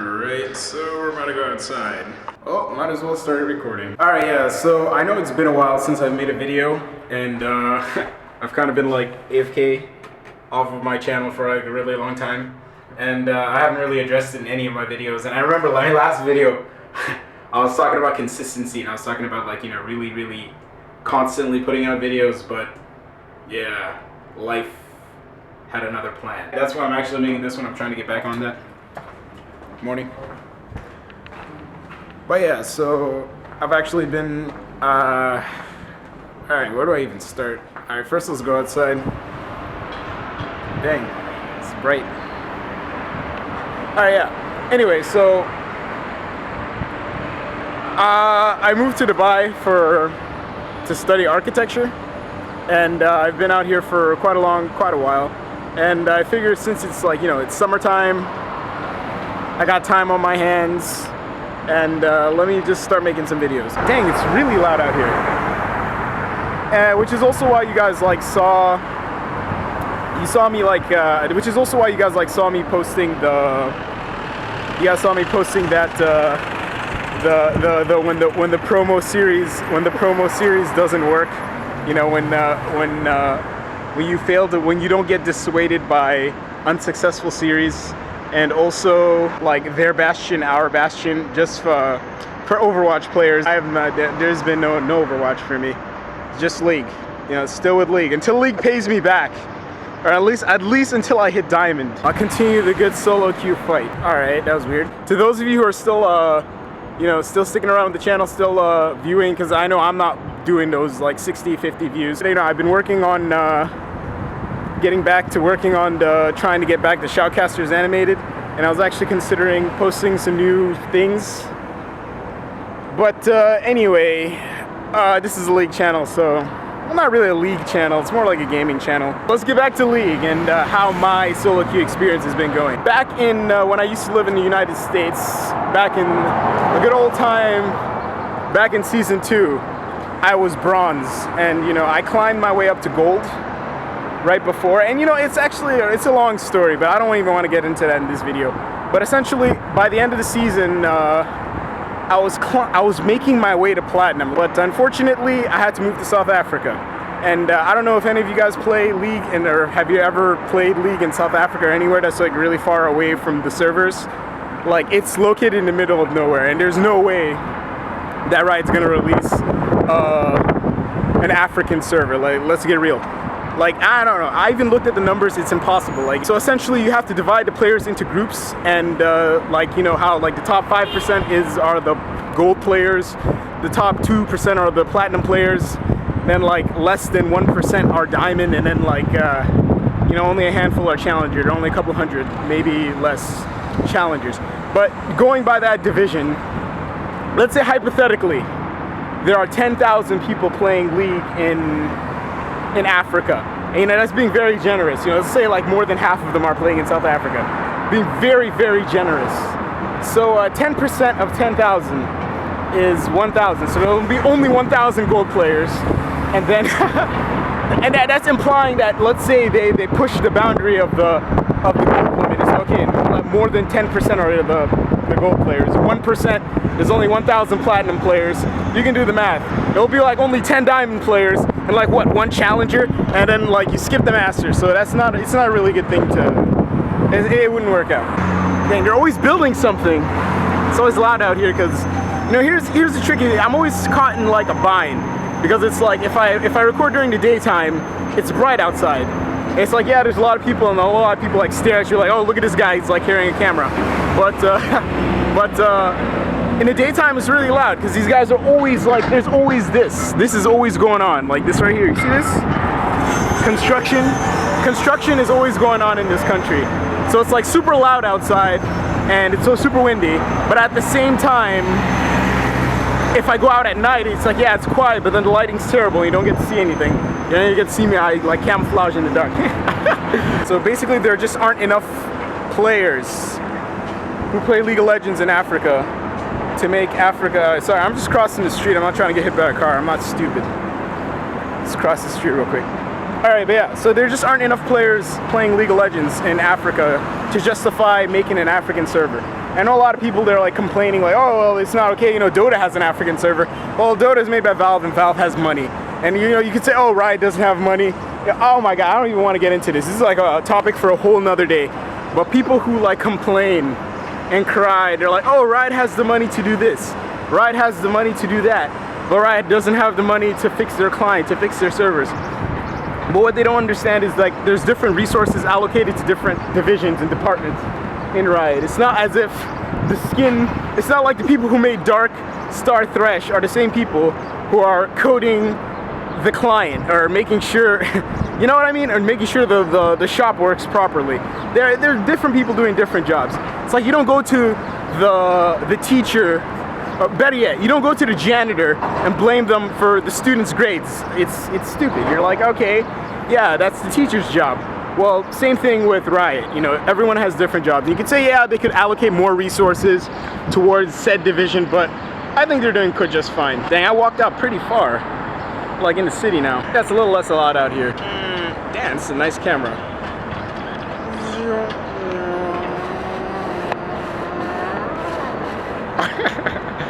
Alright, so we're about to go outside. Oh, might as well start recording. Alright, yeah, so I know it's been a while since I've made a video, and I've kind of been like AFK off of my channel for like a really long time, and I haven't really addressed it in any of my videos. And I remember my last video, I was talking about consistency, and I was talking about like, you know, really constantly putting out videos, but yeah, life had another plan. That's why I'm actually making this one. I'm trying to get back on that. Morning. But yeah, so I've actually been alright, where do I even start? Alright, first let's go outside. Dang, it's bright. Alright, yeah. Anyway, so I moved to Dubai to study architecture, and I've been out here for quite a while. And I figured since it's like, you know, it's summertime, I got time on my hands, and let me just start making some videos. Dang, it's really loud out here. Which is also why you guys like saw me like, which is also why you guys like saw me posting that when the promo series doesn't work, you know, when you don't get dissuaded by unsuccessful series. And also, like, their bastion, our bastion, just for Overwatch players. There's been no Overwatch for me. Just League. You know, still with League. Until League pays me back. Or at least until I hit Diamond. I'll continue the good solo queue fight. Alright, that was weird. To those of you who are still, you know, still sticking around with the channel, still viewing, because I know I'm not doing those, like, 60, 50 views. You know, I've been working on, getting back to working on trying to get back the Shoutcasters animated, and I was actually considering posting some new things. But anyway, this is a League channel, so well, not really a League channel, it's more like a gaming channel. Let's get back to League and how my solo queue experience has been going. Back in when I used to live in the United States, back in a good old time, back in season 2, I was bronze, and you know, I climbed my way up to gold right before. And you know, it's a long story, but I don't even want to get into that in this video. But essentially, by the end of the season, I was making my way to platinum, but unfortunately I had to move to South Africa. And I don't know if any of you guys play League, or have you ever played League in South Africa or anywhere that's like really far away from the servers. Like, it's located in the middle of nowhere, and there's no way that Riot's gonna release an African server. Like, let's get real. Like, I don't know, I even looked at the numbers, it's impossible. Like, so essentially you have to divide the players into groups, and like, you know how like the top 5% are the gold players, the top 2% are the platinum players, then like less than 1% are diamond, and then like you know, only a handful are challenger, only a couple hundred, maybe less challengers. But going by that division, let's say hypothetically there are 10,000 people playing League in Africa. And, you know, that's being very generous. You know, let's say like more than half of them are playing in South Africa. Being very generous. So 10% of 10,000 is 1,000. So there will be only 1,000 gold players. And then, and that's implying that, let's say they push the boundary of the gold limit. It's okay, more than 10% are the gold players. 1%, there's only 1,000 platinum players. You can do the math. It'll be like only 10 diamond players, and like what, 1 challenger, and then like you skip the master. So it's not a really good thing it wouldn't work out. Dang, they're always building something. It's always loud out here because, you know, here's the tricky thing. I'm always caught in like a bind, because it's like if I record during the daytime, it's bright outside. It's like, yeah, there's a lot of people, and a lot of people like stare at you like, oh, look at this guy, he's like carrying a camera. But in the daytime it's really loud, because these guys are always like, there's always this is always going on, like this right here, you see this? Construction is always going on in this country. So it's like super loud outside, and it's so super windy, but at the same time, if I go out at night, it's like, yeah, it's quiet, but then the lighting's terrible, and you don't get to see anything. You know, you get to see me, I like camouflage in the dark. So basically there just aren't enough players who play League of Legends in Africa to make Africa. Sorry, I'm just crossing the street. I'm not trying to get hit by a car. I'm not stupid. Let's cross the street real quick. Alright, but yeah, so there just aren't enough players playing League of Legends in Africa to justify making an African server. I know a lot of people, they're like complaining like, oh, well, it's not okay, you know, Dota has an African server. Well, Dota is made by Valve and Valve has money. And you know, you could say, oh, Riot doesn't have money. Yeah, oh my God, I don't even want to get into this. This is like a topic for a whole nother day. But people who like complain and cry, they're like, oh, Riot has the money to do this. Riot has the money to do that. But Riot doesn't have the money to fix their client, to fix their servers. But what they don't understand is like there's different resources allocated to different divisions and departments in Riot. It's not as if it's not like the people who made Dark Star Thresh are the same people who are coding the client or making sure, you know what I mean? Or making sure the shop works properly. There are different people doing different jobs. It's like you don't go to the teacher, or better yet, you don't go to the janitor and blame them for the students' grades. It's stupid. You're like, okay, yeah, that's the teacher's job. Well, same thing with Riot. You know, everyone has different jobs. You could say, yeah, they could allocate more resources towards said division, but I think they're doing just fine. Dang, I walked out pretty far, like in the city now. That's a little less allowed out here. Damn, it's a nice camera.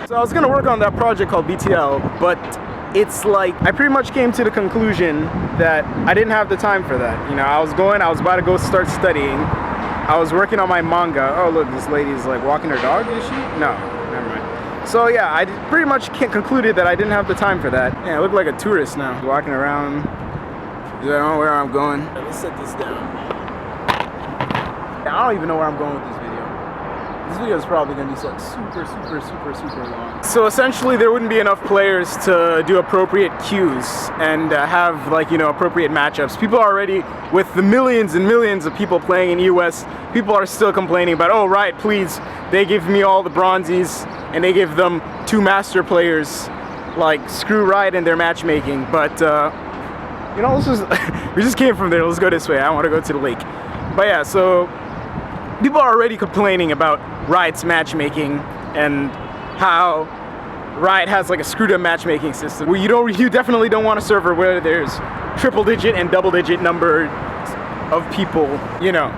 So I was gonna work on that project called BTL, but it's like I pretty much came to the conclusion that I didn't have the time for that. You know, I was about to go start studying. I was working on my manga. Oh look, this lady's like walking her dog, is she? No, never mind. So yeah, I pretty much concluded that I didn't have the time for that. Yeah, I look like a tourist now, walking around. I don't know where I'm going. Let's set this down. I don't even know where I'm going with this video. This video is probably going to be like super long. So essentially there wouldn't be enough players to do appropriate queues and have like, you know, appropriate matchups. People are already, with the millions and millions of people playing in US, people are still complaining about, oh, Riot, please, they give me all the bronzies and they give them 2 master players. Like, screw Riot and their matchmaking. But, you know, we just came from there. Let's go this way. I want to go to the lake. But yeah, so people are already complaining about Riot's matchmaking and how Riot has like a screwed up matchmaking system. Where you definitely don't want a server where there's triple digit and double digit number of people, you know,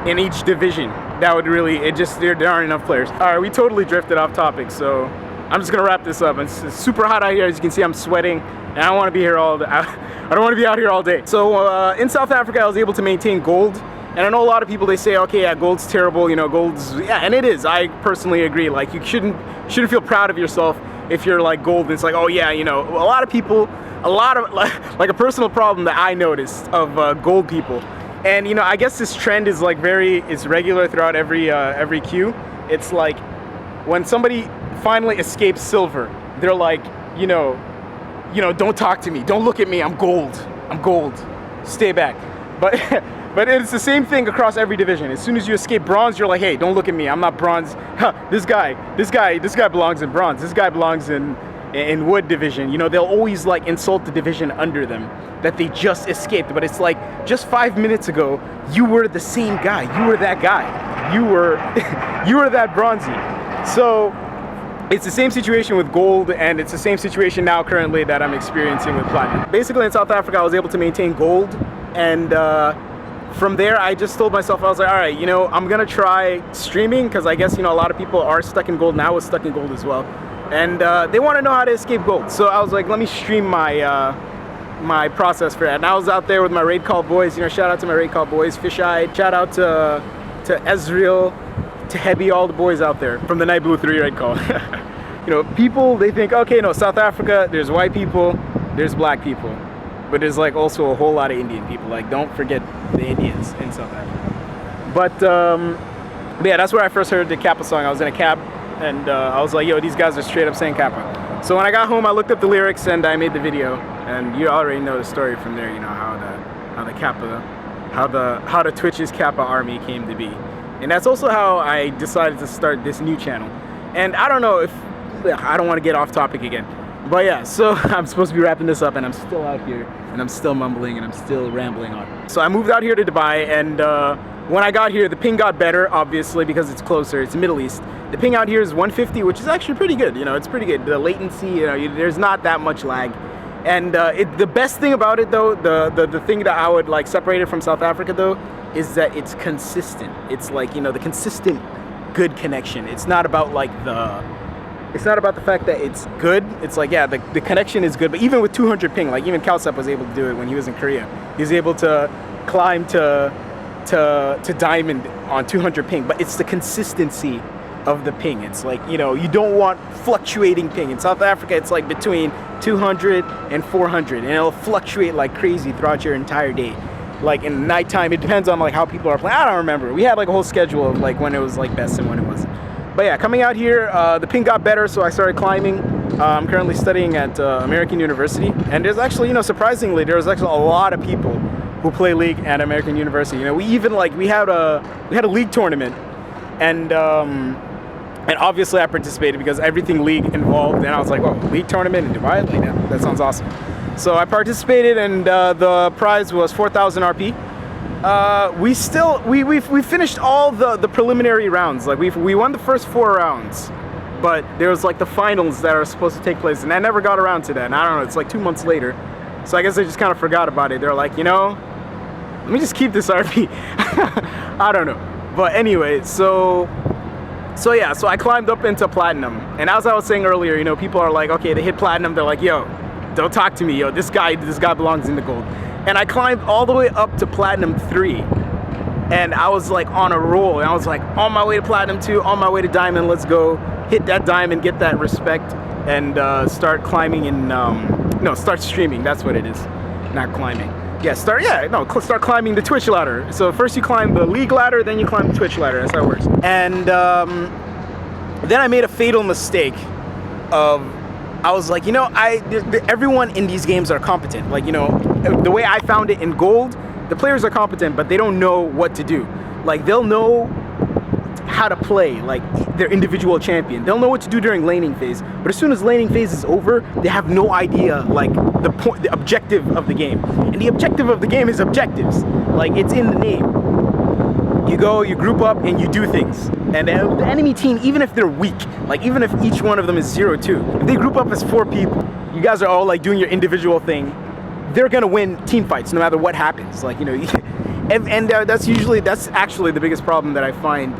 in each division. That would really, there aren't enough players. All right, we totally drifted off topic, so I'm just gonna wrap this up. It's super hot out here, as you can see. I'm sweating, and I don't want to be here all day. I don't want to be out here all day. So in South Africa, I was able to maintain gold. And I know a lot of people, they say, okay, yeah, gold's terrible, you know, yeah, and it is. I personally agree. Like, you shouldn't feel proud of yourself if you're like gold. And it's like, oh yeah, you know, a lot of people, like a personal problem that I noticed of gold people. And you know, I guess this trend is like is regular throughout every queue. It's like when somebody finally escapes silver, they're like, you know, don't talk to me, don't look at me, I'm gold, stay back. But it's the same thing across every division. As soon as you escape bronze, you're like, hey, don't look at me, I'm not bronze. Huh, this guy belongs in bronze. This guy belongs in wood division. You know, they'll always like insult the division under them that they just escaped. But it's like, just 5 minutes ago, you were the same guy. You were that guy. You were that bronzy. So it's the same situation with gold, and it's the same situation now currently that I'm experiencing with platinum. Basically in South Africa, I was able to maintain gold, and from there, I just told myself, I was like, all right, you know, I'm gonna try streaming, because I guess, you know, a lot of people are stuck in gold, and I was stuck in gold as well. And they want to know how to escape gold. So I was like, let me stream my process for that. And I was out there with my raid call boys, you know, shout out to my raid call boys, Fisheye, shout out to Ezreal, to Hebi, all the boys out there from the Night Blue 3 raid call. You know, people, they think, okay, no, South Africa, there's white people, there's black people. But there's like also a whole lot of Indian people. Like, don't forget the Indians in South Africa. But yeah, that's where I first heard the Kappa song. I was in a cab, and I was like, yo, these guys are straight up saying Kappa. So when I got home, I looked up the lyrics and I made the video. And you already know the story from there. You know how the Kappa, how the Twitch's Kappa army came to be. And that's also how I decided to start this new channel. And I don't know if I don't want to get off topic again. But yeah, so I'm supposed to be wrapping this up, and I'm still out here, and I'm still mumbling, and I'm still rambling on. So I moved out here to Dubai, and when I got here, the ping got better, obviously, because it's closer, it's Middle East. The ping out here is 150, which is actually pretty good, you know, it's pretty good. The latency, you know, there's not that much lag. And the best thing about it, though, the thing that I would like separate it from South Africa, though, is that it's consistent. It's like, you know, the consistent good connection. It's not about like it's not about the fact that it's good. It's like, yeah, the connection is good. But even with 200 ping, like even Kalsep was able to do it when he was in Korea. He was able to climb to diamond on 200 ping. But it's the consistency of the ping. It's like, you know, you don't want fluctuating ping. In South Africa, it's like between 200 and 400, and it'll fluctuate like crazy throughout your entire day. Like in nighttime, it depends on like how people are playing. I don't remember. We had like a whole schedule of like when it was like best and when it wasn't. But yeah, coming out here, the ping got better, so I started climbing. I'm currently studying at American University, and there's actually, you know, surprisingly, there's actually a lot of people who play League at American University. You know, we even like we had a League tournament, and obviously I participated because everything League involved, and I was like, whoa, League tournament in Dubai? Like, yeah, that sounds awesome. So I participated, and the prize was 4,000 RP. We finished all the preliminary rounds. Like we won the first 4 rounds, but there was like the finals that are supposed to take place, and I never got around to that. And I don't know, it's like 2 months later, so I guess they just kind of forgot about it. They're like, you know, let me just keep this RP. I don't know, but anyway, so yeah, so I climbed up into platinum, and as I was saying earlier, you know, people are like, okay, they hit platinum, they're like, yo, don't talk to me, yo, this guy belongs in the gold. And I climbed all the way up to Platinum 3. And I was like on a roll. And I was like on my way to Platinum 2, on my way to Diamond, let's go. Hit that Diamond, get that respect, and start climbing in, no, start streaming, that's what it is. Not climbing. Yeah, start climbing the Twitch ladder. So first you climb the League ladder, then you climb the Twitch ladder, that's how it works. And then I made a fatal mistake of, I was like, you know, everyone in these games are competent. Like, you know, the way I found it in gold, the players are competent, but they don't know what to do. Like, they'll know how to play, like, their individual champion. They'll know what to do during laning phase, but as soon as laning phase is over, they have no idea, like, the objective of the game. And the objective of the game is objectives. Like, it's in the name. You go, you group up, and you do things. And the enemy team, even if they're weak, like even if each one of them is 0-2, if they group up as 4 people, you guys are all like doing your individual thing, they're gonna win team fights no matter what happens. Like, you know, and that's actually the biggest problem that I find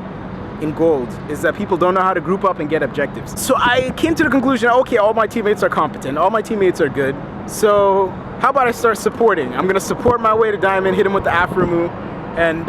in gold, is that people don't know how to group up and get objectives. So I came to the conclusion, okay, all my teammates are competent, all my teammates are good, so how about I start supporting? I'm gonna support my way to Diamond, hit him with the Afromu, and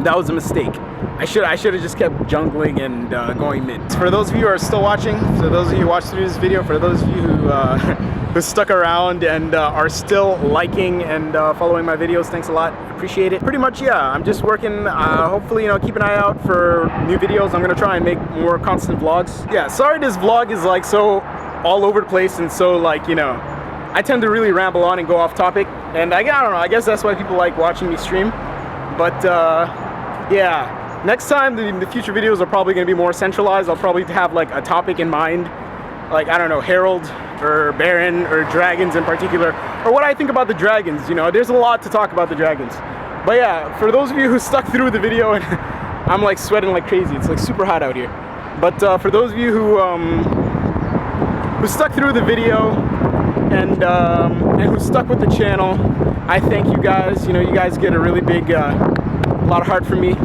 that was a mistake. I should have just kept jungling and going mid. For those of you who are still watching, for those of you who watched through this video, for those of you who stuck around and are still liking and following my videos, thanks a lot. Appreciate it. Pretty much, yeah, I'm just working. Hopefully, you know, keep an eye out for new videos. I'm gonna try and make more constant vlogs. Yeah, sorry this vlog is like so all over the place and so like, you know, I tend to really ramble on and go off topic, and I don't know, I guess that's why people like watching me stream. But yeah. Next time, the future videos are probably going to be more centralized. I'll probably have like a topic in mind, like, I don't know, Herald or Baron or Dragons in particular, or what I think about the Dragons. You know, there's a lot to talk about the Dragons. But yeah, for those of you who stuck through the video, and I'm like sweating like crazy, it's like super hot out here. But for those of you who stuck through the video and who stuck with the channel, I thank you guys. You know, you guys get a really big, lot of heart from me.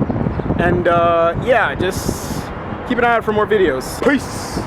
And yeah, just keep an eye out for more videos. Peace!